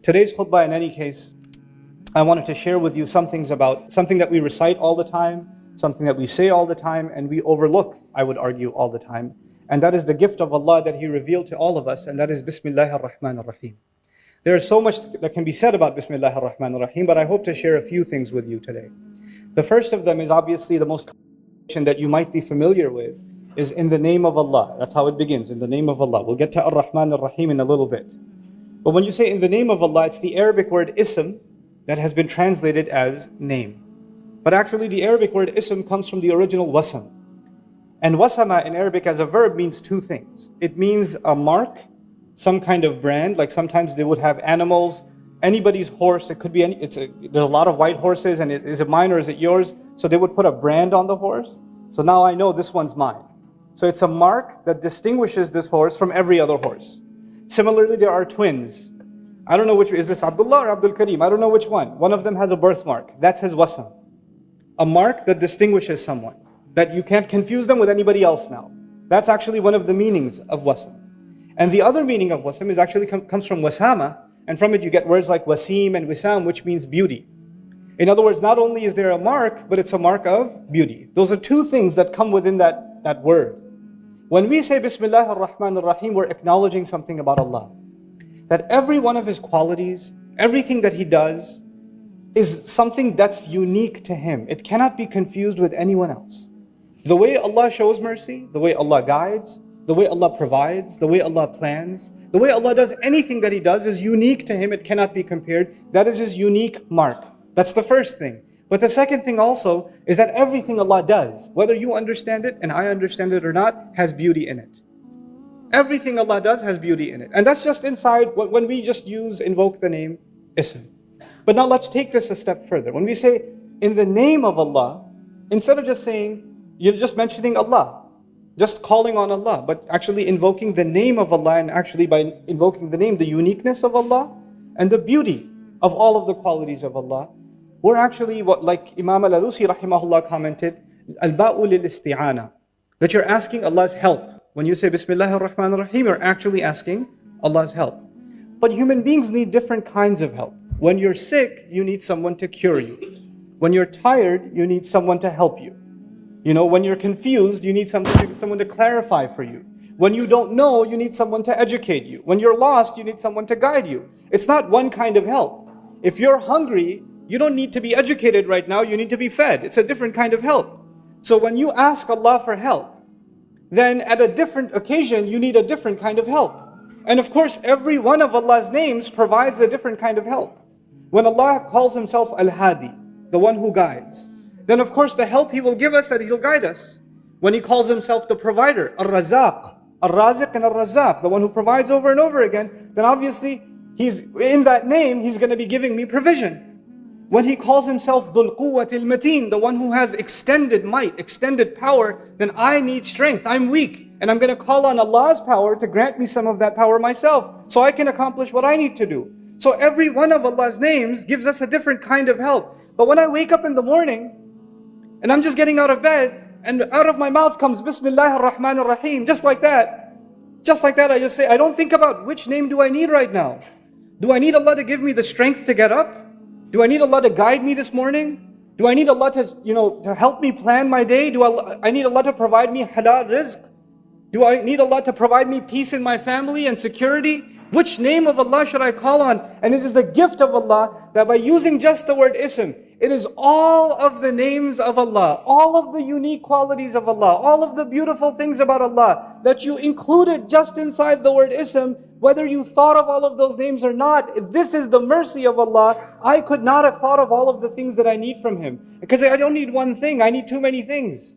Today's khutbah, in any case, I wanted to share with you some things about something that we recite all the time, something that we say all the time, and we overlook, I would argue, all the time. And that is the gift of Allah that He revealed to all of us, and that is Bismillah ar-Rahman ar-Rahim. There is so much that can be said about Bismillah ar-Rahman ar-Rahim, but I hope to share a few things with you today. The first of them is obviously the most common that you might be familiar with, is in the name of Allah. That's how it begins, in the name of Allah. We'll get to ar-Rahman ar-Rahim in a little bit. But when you say in the name of Allah, it's the Arabic word ism that has been translated as name. But actually the Arabic word ism comes from the original wasam. And wasama in Arabic as a verb means two things. It means a mark, some kind of brand, like sometimes they would have animals, anybody's horse, it could be there's a lot of white horses, and is it mine or is it yours? So they would put a brand on the horse. So now I know this one's mine. So it's a mark that distinguishes this horse from every other horse. Similarly, there are twins. I don't know which, is this Abdullah or Abdul Kareem? I don't know which one. One of them has a birthmark. That's his wasam. A mark that distinguishes someone, that you can't confuse them with anybody else now. That's actually one of the meanings of wasam. And the other meaning of wasam is actually comes from wasama, and from it you get words like wasim and wisam, which means beauty. In other words, not only is there a mark, but it's a mark of beauty. Those are two things that come within that word. When we say Bismillah ar-Rahman ar-Rahim, we're acknowledging something about Allah. That every one of His qualities, everything that He does, is something that's unique to Him. It cannot be confused with anyone else. The way Allah shows mercy, the way Allah guides, the way Allah provides, the way Allah plans, the way Allah does anything that He does is unique to Him. It cannot be compared. That is His unique mark. That's the first thing. But the second thing also is that everything Allah does, whether you understand it and I understand it or not, has beauty in it. Everything Allah does has beauty in it. And that's just inside when we just invoke the name Ism. But now let's take this a step further. When we say in the name of Allah, instead of just saying, you're just mentioning Allah, just calling on Allah, but actually invoking the name of Allah, and actually by invoking the name, the uniqueness of Allah and the beauty of all of the qualities of Allah, we're actually, like Imam al-Alusi rahimahullah commented, al-ba'u lil-isti'ana, that you're asking Allah's help. When you say Bismillah ar-Rahman ar-Rahim, you're actually asking Allah's help. But human beings need different kinds of help. When you're sick, you need someone to cure you. When you're tired, you need someone to help you. When you're confused, you need someone to clarify for you. When you don't know, you need someone to educate you. When you're lost, you need someone to guide you. It's not one kind of help. If you're hungry, you don't need to be educated right now, you need to be fed. It's a different kind of help. So when you ask Allah for help, then at a different occasion, you need a different kind of help. And of course, every one of Allah's names provides a different kind of help. When Allah calls Himself Al-Hadi, the one who guides, then of course the help He will give us, that He'll guide us. When He calls Himself the provider, Ar-Razaq, Ar-Raziq and Ar-Razaq, the one who provides over and over again, then obviously He's in that name, He's going to be giving me provision. When He calls Himself Dhul Quwwatil Mateen, the one who has extended might, extended power, then I need strength, I'm weak. And I'm going to call on Allah's power to grant me some of that power myself, so I can accomplish what I need to do. So every one of Allah's names gives us a different kind of help. But when I wake up in the morning, and I'm just getting out of bed, and out of my mouth comes Bismillah ar-Rahman ar-Rahim, just like that I just say, I don't think about which name do I need right now. Do I need Allah to give me the strength to get up? Do I need Allah to guide me this morning? Do I need Allah to help me plan my day? Do I need Allah to provide me halal rizq? Do I need Allah to provide me peace in my family and security? Which name of Allah should I call on? And it is the gift of Allah that by using just the word ism, it is all of the names of Allah, all of the unique qualities of Allah, all of the beautiful things about Allah that you included just inside the word ism, whether you thought of all of those names or not. This is the mercy of Allah. I could not have thought of all of the things that I need from Him, because I don't need one thing, I need too many things.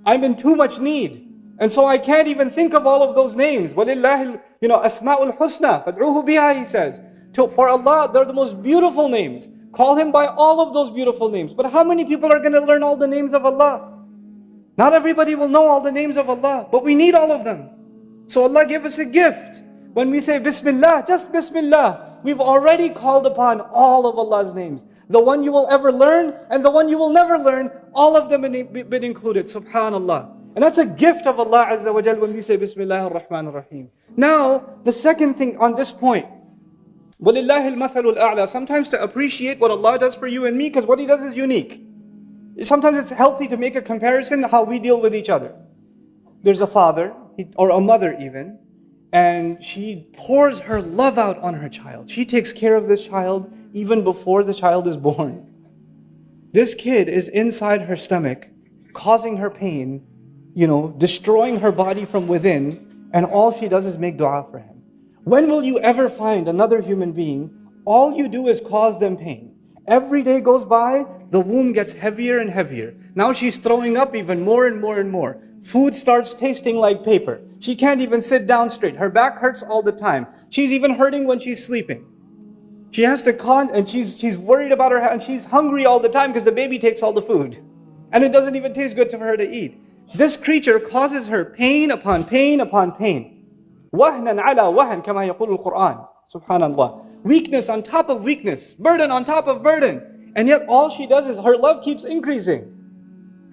I'm in too much need. And so I can't even think of all of those names. وَلِلَّهِ Asma'ul Husna, فَادْعُوهُ بِهَا, He says. For Allah, they're the most beautiful names. Call Him by all of those beautiful names. But how many people are going to learn all the names of Allah? Not everybody will know all the names of Allah, but we need all of them. So Allah gave us a gift. When we say Bismillah, just Bismillah, we've already called upon all of Allah's names. The one you will ever learn and the one you will never learn, all of them been included. Subhanallah. And that's a gift of Allah Azza wa Jal when we say Bismillah ar-Rahman ar-Rahim. Now, the second thing on this point, وَلِلَّهِ الْمَثَلُ الْأَعْلَى. Sometimes to appreciate what Allah does for you and me, because what He does is unique. Sometimes it's healthy to make a comparison how we deal with each other. There's a father, or a mother even, and she pours her love out on her child. She takes care of this child even before the child is born. This kid is inside her stomach, causing her pain, destroying her body from within, and all she does is make dua for him. When will you ever find another human being, all you do is cause them pain? Every day goes by, the womb gets heavier and heavier. Now she's throwing up even more and more and more. Food starts tasting like paper. She can't even sit down straight. Her back hurts all the time. She's even hurting when she's sleeping. She has to and she's worried about her, and she's hungry all the time because the baby takes all the food. And it doesn't even taste good for her to eat. This creature causes her pain upon pain upon pain. وَهْنًا عَلَى وَهْن كَمَا يَقُولُ الْقُرْآنِ. Subhanallah. Weakness on top of weakness. Burden on top of burden. And yet all she does is her love keeps increasing.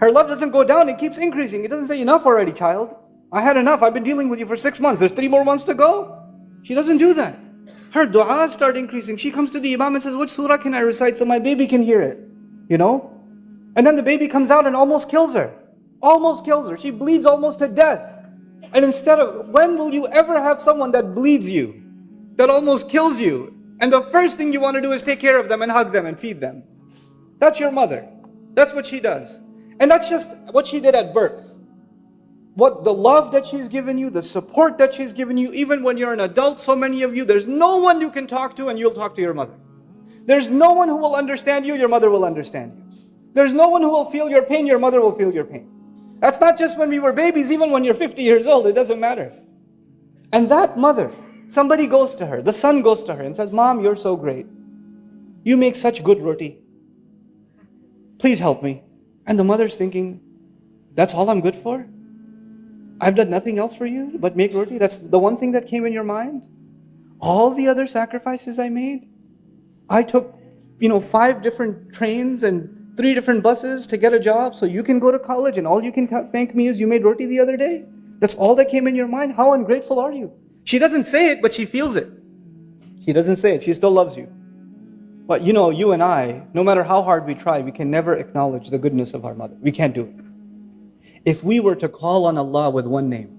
Her love doesn't go down, it keeps increasing. It doesn't say, enough already, child. I had enough. I've been dealing with you for 6 months. There's 3 more months to go. She doesn't do that. Her du'as start increasing. She comes to the imam and says, which surah can I recite so my baby can hear it? And then the baby comes out and almost kills her. Almost kills her. She bleeds almost to death. And when will you ever have someone that bleeds you? That almost kills you? And the first thing you want to do is take care of them and hug them and feed them. That's your mother. That's what she does. And that's just what she did at birth. What the love that she's given you, the support that she's given you, even when you're an adult, so many of you, there's no one you can talk to and you'll talk to your mother. There's no one who will understand you, your mother will understand you. There's no one who will feel your pain, your mother will feel your pain. That's not just when we were babies, even when you're 50 years old, it doesn't matter. And that mother, somebody goes to her, the son goes to her and says, Mom, you're so great. You make such good roti. Please help me. And the mother's thinking, that's all I'm good for? I've done nothing else for you but make roti? That's the one thing that came in your mind? All the other sacrifices I made? I took, 5 different trains and 3 different buses to get a job so you can go to college and all you can thank me is you made roti the other day? That's all that came in your mind? How ungrateful are you? She doesn't say it, but she feels it. She doesn't say it, she still loves you. But you and I, no matter how hard we try, we can never acknowledge the goodness of our mother. We can't do it. If we were to call on Allah with one name,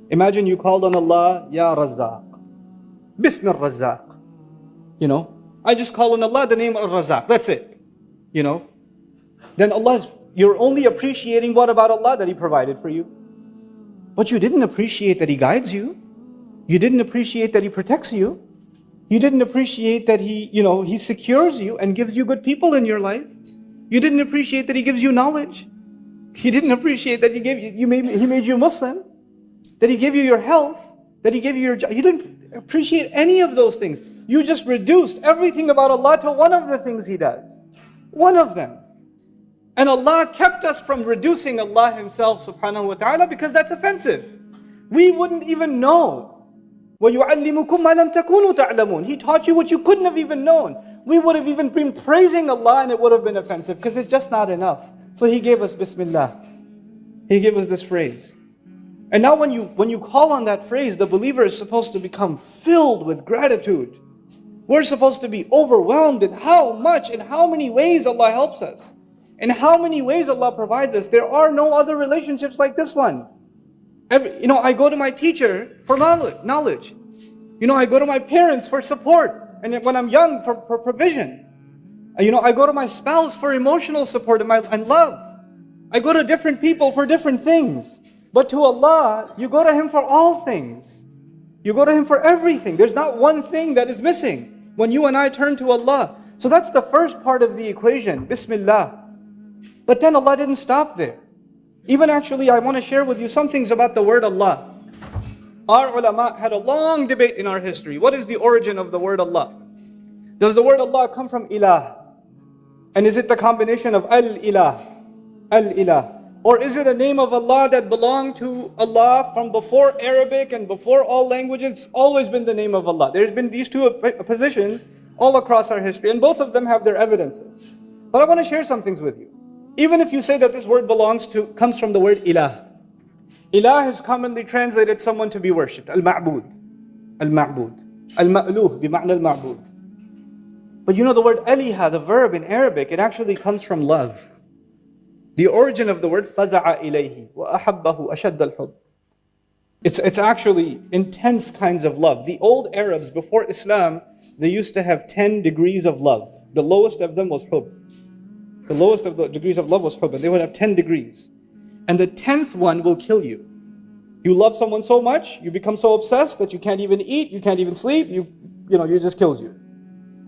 imagine you called on Allah, Ya Razzaq, Bismillah Razzaq. I just call on Allah the name of Razzaq, that's it. Then you're only appreciating what about Allah that He provided for you. But you didn't appreciate that He guides you. You didn't appreciate that He protects you. You didn't appreciate that He secures you and gives you good people in your life. You didn't appreciate that He gives you knowledge. You didn't appreciate that He made you Muslim, that He gave you your health, that He gave you your job. You didn't appreciate any of those things. You just reduced everything about Allah to one of the things He does. One of them. And Allah kept us from reducing Allah Himself subhanahu wa ta'ala because that's offensive. We wouldn't even know. وَيُعَلِّمُكُمْ مَا لَمْ تَكُونُوا تَعْلَمُونَ. He taught you what you couldn't have even known. We would have even been praising Allah and it would have been offensive because it's just not enough. So He gave us Bismillah. He gave us this phrase. And now when you call on that phrase, the believer is supposed to become filled with gratitude. We're supposed to be overwhelmed in how much and how many ways Allah helps us. In how many ways Allah provides us. There are no other relationships like this one. I go to my teacher for knowledge. I go to my parents for support. And when I'm young, for provision. I go to my spouse for emotional support and love. I go to different people for different things. But to Allah, you go to Him for all things. You go to Him for everything. There's not one thing that is missing when you and I turn to Allah. So that's the first part of the equation, Bismillah. But then Allah didn't stop there. Even actually, I want to share with you some things about the word Allah. Our ulama had a long debate in our history. What is the origin of the word Allah? Does the word Allah come from ilah? And is it the combination of al-ilah? Al-ilah. Or is it a name of Allah that belonged to Allah from before Arabic and before all languages? It's always been the name of Allah. There's been these two positions all across our history, and both of them have their evidences. But I want to share some things with you. Even if you say that this word comes from the word ilah. Ilah is commonly translated someone to be worshipped. Al-ma'bud. Al-ma'bud. Al-ma'luh bima'na al-ma'bud. But you know the word aliha, the verb in Arabic, it actually comes from love. The origin of the word faza'a ilayhi wa ahabbahu ashad al-hub. It's actually intense kinds of love. The old Arabs before Islam, they used to have 10 degrees of love. The lowest of them was hub. The lowest of the degrees of love was hub, and they would have 10 degrees. And the 10th one will kill you. You love someone so much, you become so obsessed that you can't even eat, you can't even sleep, you just kills you.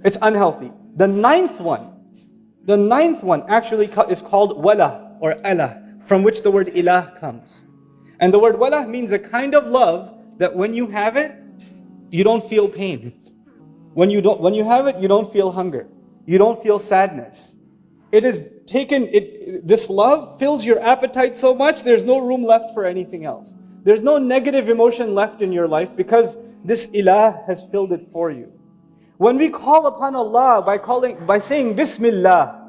It's unhealthy. The ninth one actually is called wala or Allah, from which the word ilah comes. And the word wala means a kind of love that when you have it, you don't feel pain. When you have it, you don't feel hunger. You don't feel sadness. This love fills your appetite so much, there's no room left for anything else. There's no negative emotion left in your life because this ilah has filled it for you. When we call upon Allah by saying Bismillah,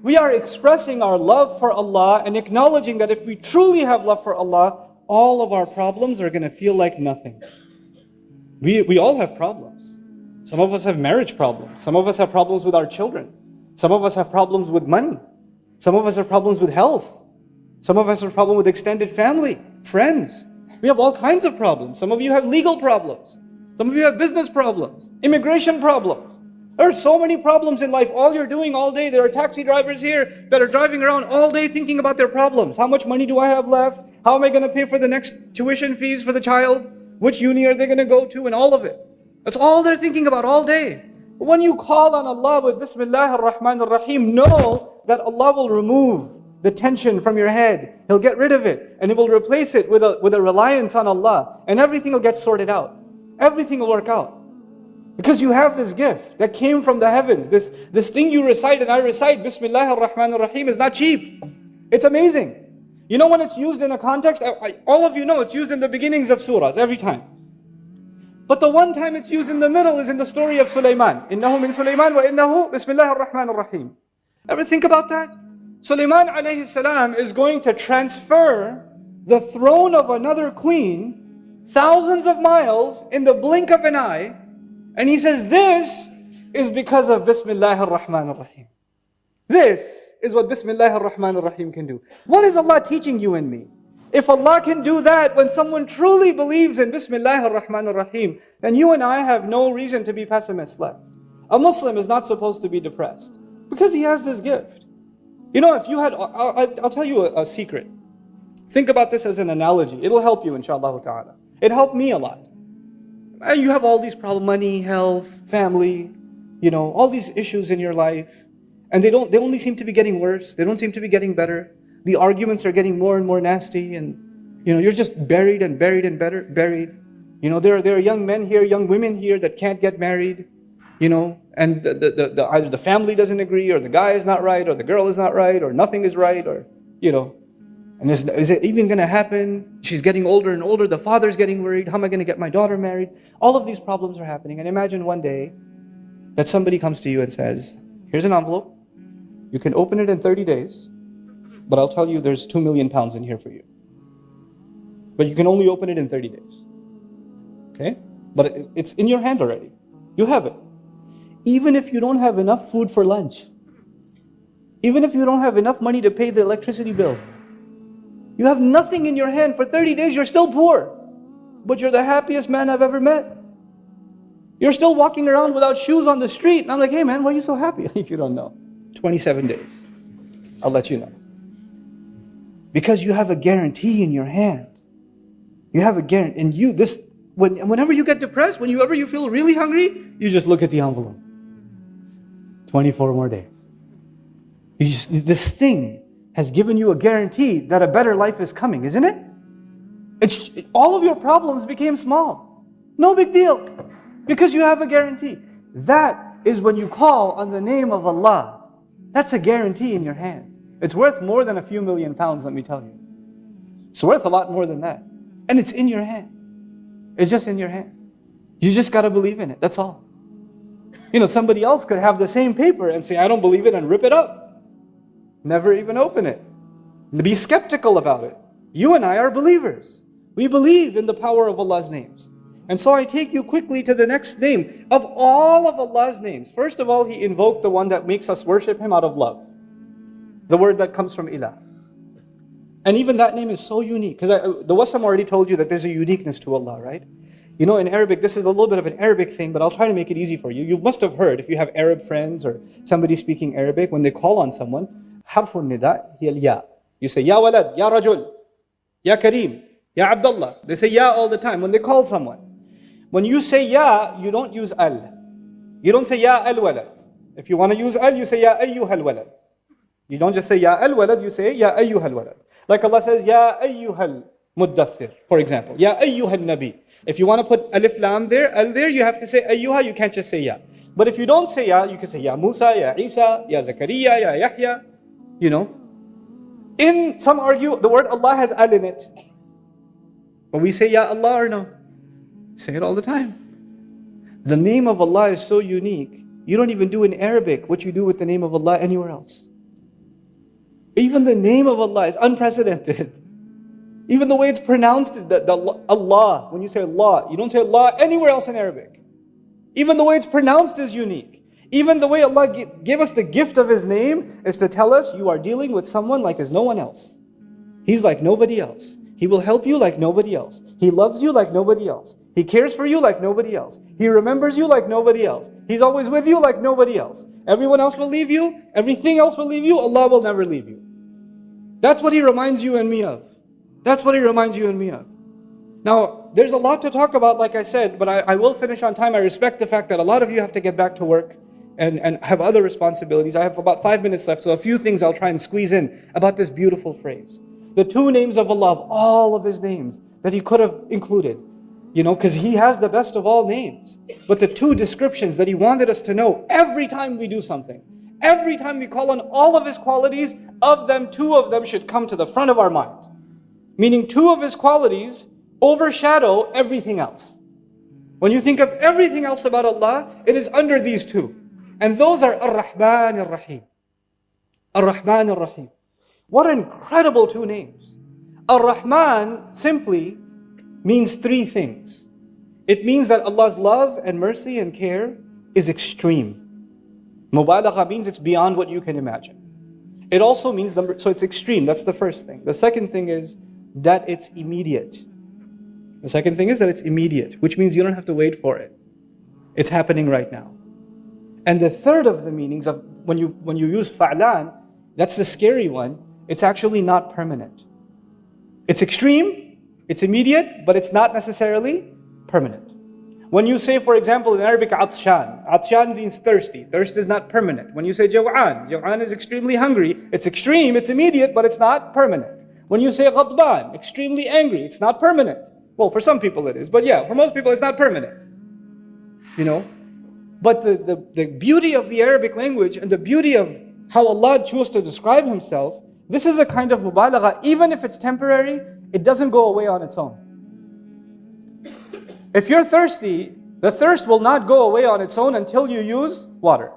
we are expressing our love for Allah and acknowledging that if we truly have love for Allah, all of our problems are going to feel like nothing. We all have problems. Some of us have marriage problems. Some of us have problems with our children. Some of us have problems with money. Some of us have problems with health. Some of us have problems with extended family, friends. We have all kinds of problems. Some of you have legal problems. Some of you have business problems, immigration problems. There are so many problems in life. All you're doing all day, there are taxi drivers here that are driving around all day thinking about their problems. How much money do I have left? How am I going to pay for the next tuition fees for the child? Which uni are they going to go to? And all of it. That's all they're thinking about all day. But when you call on Allah with Bismillah ar-Rahman ar-Rahim, know that Allah will remove the tension from your head. He'll get rid of it. And He will replace it with a reliance on Allah. And everything will get sorted out. Everything will work out. Because you have this gift that came from the heavens. This thing you recite and I recite, Bismillah ar-Rahman ar-Rahim, is not cheap. It's amazing. You know when it's used in a context? All of you know it's used in the beginnings of surahs every time. But the one time it's used in the middle is in the story of Sulaiman. Innahu min Sulaiman wa innahu Bismillah ar-Rahman ar-Rahim. Ever think about that? Sulaiman alayhi salam is going to transfer the throne of another queen thousands of miles in the blink of an eye. And he says, this is because of Bismillah ar-Rahman ar-Rahim. This is what Bismillah ar-Rahman ar-Rahim can do. What is Allah teaching you and me? If Allah can do that when someone truly believes in Bismillah ar-Rahman ar-Rahim, then you and I have no reason to be pessimists left. A Muslim is not supposed to be depressed because he has this gift. You know, if you had, I'll tell you a secret. Think about this as an analogy. It'll help you, inshallah ta'ala. It helped me a lot. You have all these problems, money, health, family, all these issues in your life. And they only seem to be getting worse. They don't seem to be getting better. The arguments are getting more and more nasty, and you're just buried and buried and buried. There are young men here, young women here that can't get married, and either the family doesn't agree, or the guy is not right, or the girl is not right, or nothing is right, or and is it even going to happen? She's getting older and older. The father's getting worried. How am I going to get my daughter married? All of these problems are happening. And imagine one day that somebody comes to you and says, here's an envelope. You can open it in 30 days, but I'll tell you there's 2 million pounds in here for you. But you can only open it in 30 days. Okay? But it's in your hand already. You have it. Even if you don't have enough food for lunch, even if you don't have enough money to pay the electricity bill, you have nothing in your hand for 30 days, you're still poor. But you're the happiest man I've ever met. You're still walking around without shoes on the street. And I'm like, hey man, why are you so happy? You don't know. 27 days. I'll let you know. Because you have a guarantee in your hand. You have a guarantee. And whenever you get depressed, whenever you feel really hungry, you just look at the envelope. 24 more days. This thing has given you a guarantee that a better life is coming, isn't it? All of your problems became small. No big deal. Because you have a guarantee. That is when you call on the name of Allah. That's a guarantee in your hand. It's worth more than a few million pounds, let me tell you. It's worth a lot more than that. And it's in your hand. It's just in your hand. You just got to believe in it. That's all. Somebody else could have the same paper and say, I don't believe it, and rip it up. Never even open it. Be skeptical about it. You and I are believers. We believe in the power of Allah's names. And so I take you quickly to the next name. Of all of Allah's names, first of all, He invoked the one that makes us worship Him out of love. The word that comes from ilah. And even that name is so unique. Because the Wassam already told you that there's a uniqueness to Allah, right? You know, in Arabic, this is a little bit of an Arabic thing, but I'll try to make it easy for you. You must have heard, if you have Arab friends or somebody speaking Arabic, when they call on someone, harfun nida, ya. You say, ya walad, ya rajul, ya kareem, ya abdullah. They say ya all the time when they call someone. When you say ya, you don't use al. You don't say ya al walad. If you want to use al, you say ya ayyuhal walad. You don't just say ya al walad, you say ya ayyuhal walad. Like Allah says, ya ayyuhal muddathir, for example. Ya ayyuhal nabi. If you want to put alif lam there, al there, you have to say ayyuha, you can't just say ya. But if you don't say ya, you can say ya Musa, ya Isa, ya Zakaria, ya Yahya. You know. In some argue, the word Allah has al in it. But we say ya Allah or no? We say it all the time. The name of Allah is so unique. You don't even do in Arabic what you do with the name of Allah anywhere else. Even the name of Allah is unprecedented. Even the way it's pronounced, Allah, when you say Allah, you don't say Allah anywhere else in Arabic. Even the way it's pronounced is unique. Even the way Allah gave us the gift of His name is to tell us you are dealing with someone like as no one else. He's like nobody else. He will help you like nobody else. He loves you like nobody else. He cares for you like nobody else. He remembers you like nobody else. He's always with you like nobody else. Everyone else will leave you. Everything else will leave you. Allah will never leave you. That's what He reminds you and me of. That's what He reminds you and me of. Now, there's a lot to talk about, like I said, but I will finish on time. I respect the fact that a lot of you have to get back to work and have other responsibilities. I have about 5 minutes left, so a few things I'll try and squeeze in about this beautiful phrase. The two names of Allah, of all of His names that He could have included. You know, because He has the best of all names. But the two descriptions that He wanted us to know every time we do something, every time we call on all of His qualities, of them, two of them should come to the front of our mind. Meaning two of His qualities overshadow everything else. When you think of everything else about Allah, it is under these two. And those are Ar-Rahman Ar-Rahim. Ar-Rahman Ar-Rahim. What incredible two names. Ar-Rahman simply means three things. It means that Allah's love and mercy and care is extreme. Mubalagha means it's beyond what you can imagine. It also means, so it's extreme, that's the first thing. The second thing is that it's immediate. The second thing is that it's immediate, which means you don't have to wait for it. It's happening right now. And the third of the meanings of when you use fa'lan, that's the scary one, it's actually not permanent. It's extreme, it's immediate, but it's not necessarily permanent. When you say, for example, in Arabic, atshan means thirsty. Thirst is not permanent. When you say jaw'an is extremely hungry. It's extreme, it's immediate, but it's not permanent. When you say ghadban, extremely angry, it's not permanent. Well, for some people it is, but yeah, for most people it's not permanent. You know? But the beauty of the Arabic language and the beauty of how Allah chose to describe Himself, this is a kind of mubalagha. Even if it's temporary, it doesn't go away on its own. If you're thirsty, the thirst will not go away on its own until you use water.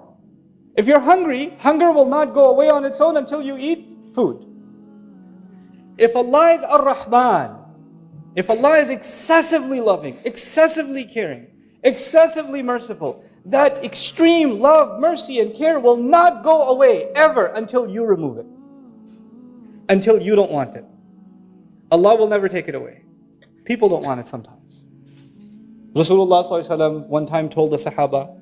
If you're hungry, hunger will not go away on its own until you eat food. If Allah is Ar-Rahman, if Allah is excessively loving, excessively caring, excessively merciful, that extreme love, mercy and care will not go away ever until you remove it. Until you don't want it. Allah will never take it away. People don't want it sometimes. Rasulullah ﷺ one time told the Sahaba,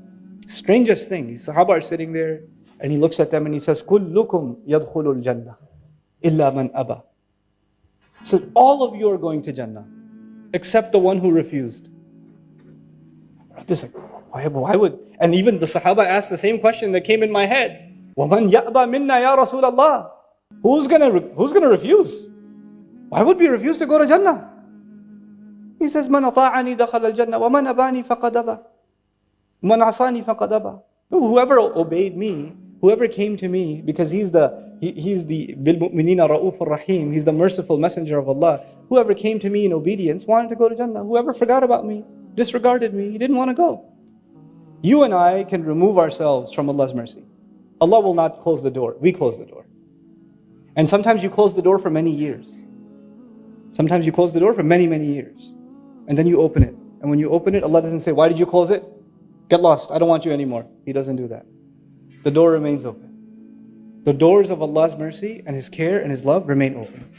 strangest thing, the Sahaba are sitting there and He looks at them and He says, كُلُّكُمْ يَدْخُلُ الْجَنَّةِ إِلَّا مَنْ أَبَى. So all of you are going to Jannah, except the one who refused. This like, why would? And even the Sahaba asked the same question that came in my head. وَمَنْ يَأْبَى مِنَّا يَا رَسُولَ اللَّهِ. Who's gonna refuse? Why would we refuse to go to Jannah? He says, مَنْ أَطَاعَنِي دَخَلَ الْجَنَّةِ وَمَنْ أَبَانِي فَقَدْ أَبَى مَنْ عَصَانِي فَقَدْ أَبَى. Whoever obeyed me, whoever came to me, because He's the بِالْمُؤْمِنِينَ رَؤُوفٌ رَحِيمٌ, He's the merciful messenger of Allah. Whoever came to me in obedience wanted to go to Jannah. Whoever forgot about me, disregarded me, he didn't want to go. You and I can remove ourselves from Allah's mercy. Allah will not close the door. We close the door. And sometimes you close the door for many years. Sometimes you close the door for many, many years. And then you open it. And when you open it, Allah doesn't say, why did you close it? Get lost, I don't want you anymore. He doesn't do that. The door remains open. The doors of Allah's mercy and His care and His love remain open.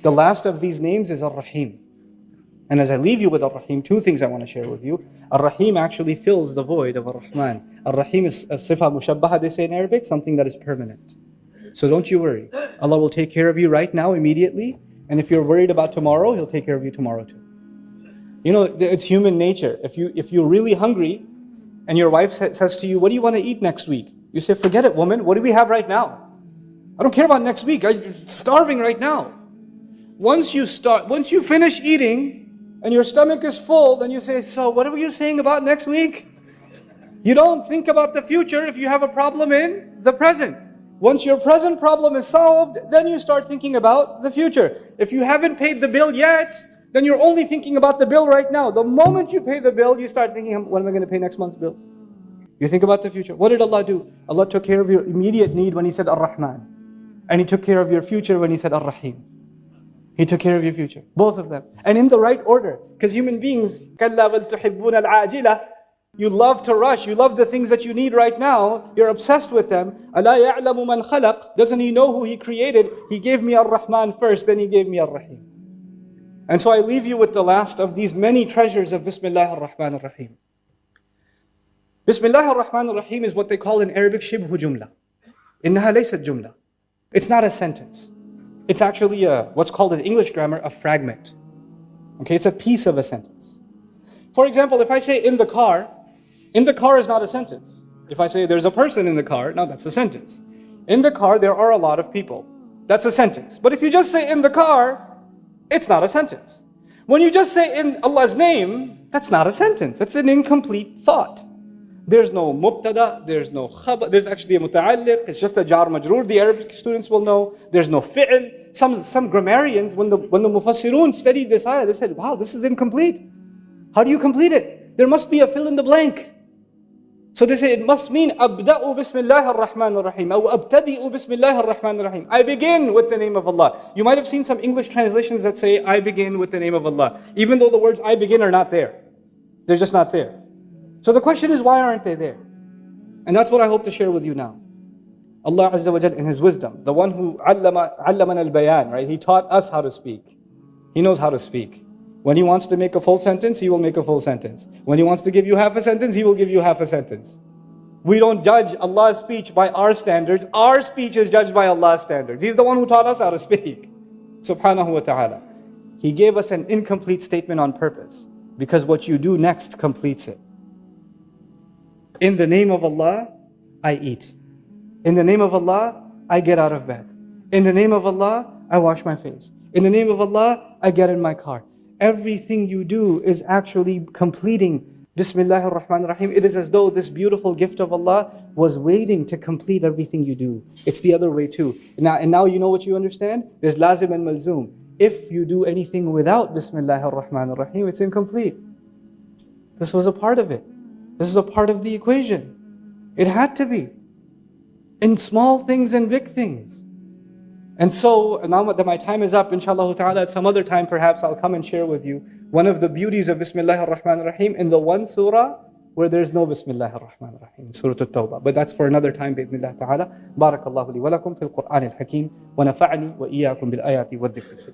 The last of these names is Ar-Rahim. And as I leave you with Ar-Rahim, two things I want to share with you. Ar-Rahim actually fills the void of Ar-Rahman. Ar-Rahim is a sifa mushabbaha, they say in Arabic, something that is permanent. So don't you worry. Allah will take care of you right now, immediately. And if you're worried about tomorrow, He'll take care of you tomorrow too. You know, it's human nature. If you're really hungry and your wife says to you, what do you want to eat next week? You say, forget it, woman. What do we have right now? I don't care about next week. I'm starving right now. Once you finish eating and your stomach is full, then you say, so what were you saying about next week? You don't think about the future if you have a problem in the present. Once your present problem is solved, then you start thinking about the future. If you haven't paid the bill yet, then you're only thinking about the bill right now. The moment you pay the bill, you start thinking, when am I going to pay next month's bill? You think about the future. What did Allah do? Allah took care of your immediate need when He said Ar-Rahman. And He took care of your future when He said Ar-Rahim. He took care of your future. Both of them. And in the right order. Because human beings, كَلَّا بَلْ تُحِبُّونَ الْعَاجِلَةِ, you love to rush. You love the things that you need right now. You're obsessed with them. أَلَا يَعْلَمُ مَنْ خَلَقَ. Doesn't He know who He created? He gave me Ar-Rahman first, then He gave me Ar-Rahim. And so I leave you with the last of these many treasures of Bismillah ar-Rahman ar-Rahim. Bismillah ar-Rahman ar-Rahim is what they call in Arabic shibhu jumla. إنها ليست جملة. It's not a sentence. It's actually what's called in English grammar a fragment. Okay, it's a piece of a sentence. For example, if I say in the car is not a sentence. If I say there's a person in the car, now that's a sentence. In the car there are a lot of people. That's a sentence. But if you just say in the car, it's not a sentence. When you just say in Allah's name, that's not a sentence. That's an incomplete thought. There's no mubtada, there's no khabar, there's actually a muta'alliq, it's just a jar majroor, the Arabic students will know. There's no fi'l. Some grammarians, when the mufassirun studied this ayah, they said, wow, this is incomplete. How do you complete it? There must be a fill in the blank. So they say it must mean abda'u bismillah ar-Rahman ar-Rahim, or abtadi'u bismillah ar-Rahman ar-Rahim. I begin with the name of Allah. You might have seen some English translations that say I begin with the name of Allah, even though the words I begin are not there. They're just not there. So the question is, why aren't they there? And that's what I hope to share with you now. Allah Azza wa Jal in His wisdom, the one who allamana al-bayan, right? He taught us how to speak. He knows how to speak. When He wants to make a full sentence, He will make a full sentence. When He wants to give you half a sentence, He will give you half a sentence. We don't judge Allah's speech by our standards. Our speech is judged by Allah's standards. He's the one who taught us how to speak. Subhanahu wa ta'ala. He gave us an incomplete statement on purpose, because what you do next completes it. In the name of Allah, I eat. In the name of Allah, I get out of bed. In the name of Allah, I wash my face. In the name of Allah, I get in my car. Everything you do is actually completing Bismillah ar-Rahman ar-Rahim. It is as though this beautiful gift of Allah was waiting to complete everything you do. It's the other way too. Now you know what you understand? There's lazim and malzoom. If you do anything without Bismillah ar-Rahman ar-Rahim, it's incomplete. This was a part of it. This is a part of the equation. It had to be. In small things and big things. And so, now that my time is up, inshallah ta'ala, at some other time perhaps I'll come and share with you one of the beauties of Bismillah ar-Rahman ar-Rahim in the one surah where there's no Bismillah ar-Rahman ar-Rahim, Surah At-Tawbah. But that's for another time, bi'idhnillah ta'ala. Barakallahu li wa lakum fil Qur'an al-Hakim wa nafa'ani wa iyyakum bil ayati wa dhikr.